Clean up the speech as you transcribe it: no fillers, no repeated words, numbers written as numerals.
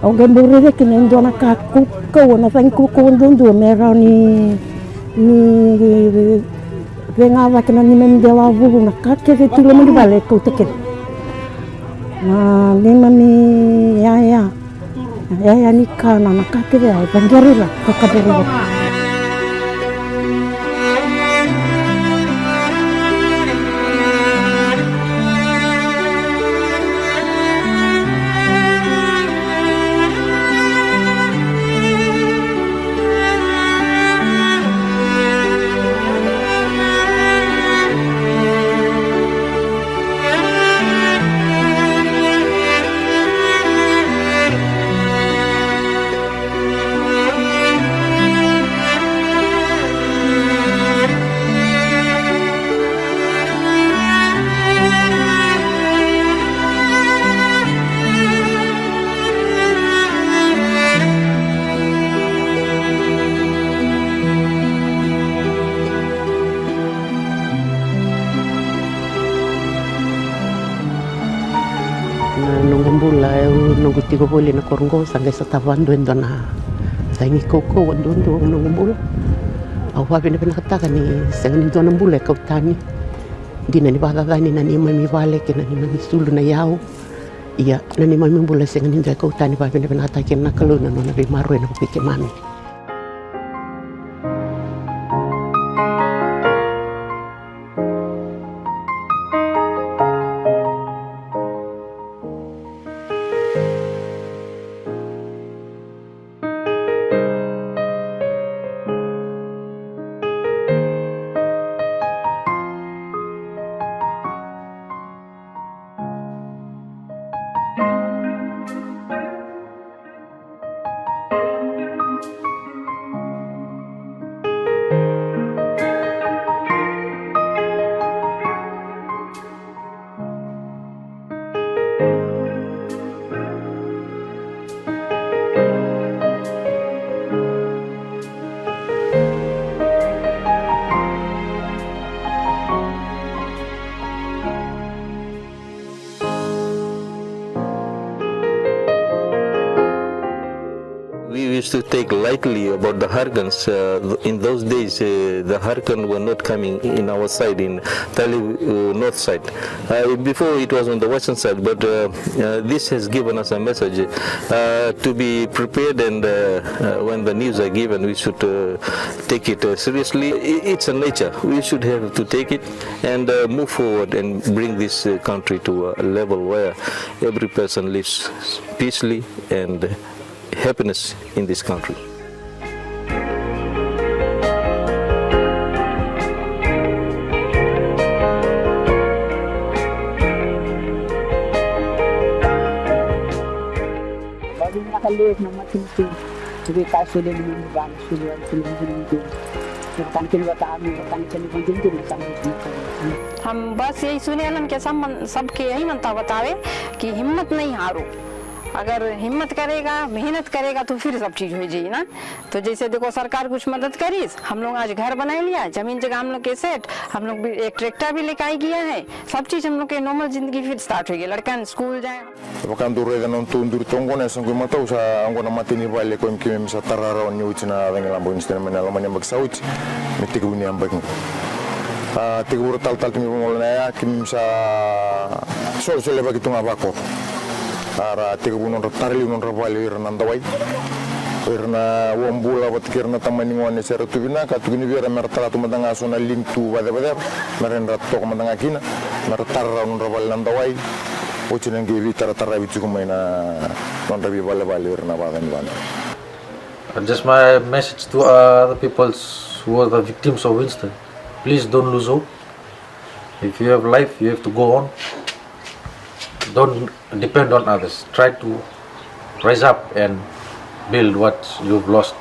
Ogen buru ke nendo na kaku ko na fan ku ko ndondo mera ni venga va ke na ni mem de la vu na kake de tu lo mo vale ko te ke na ni mami ya ni kana na kake de ai bangerila ko kabere. Nungumbula nungu tigo boli na korongo sangai satavando endona sangi koko wandondo nungumbula au wapi na penakataka ni sangi ndona mbula kautani dina ni baga gani na ni mami vale ke na ni mami sulu na yao iya na ni mami mbula sangi ndona kautani wapi na penakataka na kaluna na be marwe na kupike mami. We used to take lightly about the hurricanes. In those days, the hurricane were not coming in our side, in Tali north side. Before it was on the western side, but this has given us a message to be prepared, and when the news are given, we should take it seriously. It's a nature. We should have to take it and move forward and bring this country to a level where every person lives peacefully and happiness in this country. हम बस यही सुने हम के सबके यही मनता बतावे कि हिम्मत नहीं हारो अगर हिम्मत करेगा, मेहनत करेगा तो फिर सब चीज हो जाएगी ना। तो जैसे देखो सरकार कुछ मदद करी, हम लोग आज घर बना लिया, जमीन जगह हम लोग के सेट, हम लोग भी एक ट्रैक्टर भी लेकर गया है, सब चीज हम लोग के नॉर्मल जिंदगी फिर स्टार्ट हो गई, लड़का स्कूल जाए। Bahkan dulu kan untuk tonggo na sanggup mata usa anggo na mati ni bale ko imkim sa tarara ni uchina dengan lambo instan mena lamanya bag sauci miti ko ni ambag tigur tal mi ngol na ya kim sa sol sol bagi tunga bako ara tigur non tarli non rabali irna ndawai irna wombula bat kirna tamani ngone sera tubina ka tugini biara mertala tu madanga sona lintu bade bade meren ratto madanga kina mertara non rabali ndawai Uchin ngi vitara tara bicu kumaina non rabi bale bale irna badan bana. Just my message to the people who are the victims of Winston: please don't lose hope. If you have life, you have to go on. Don't depend on others. Try to rise up and build what you've lost.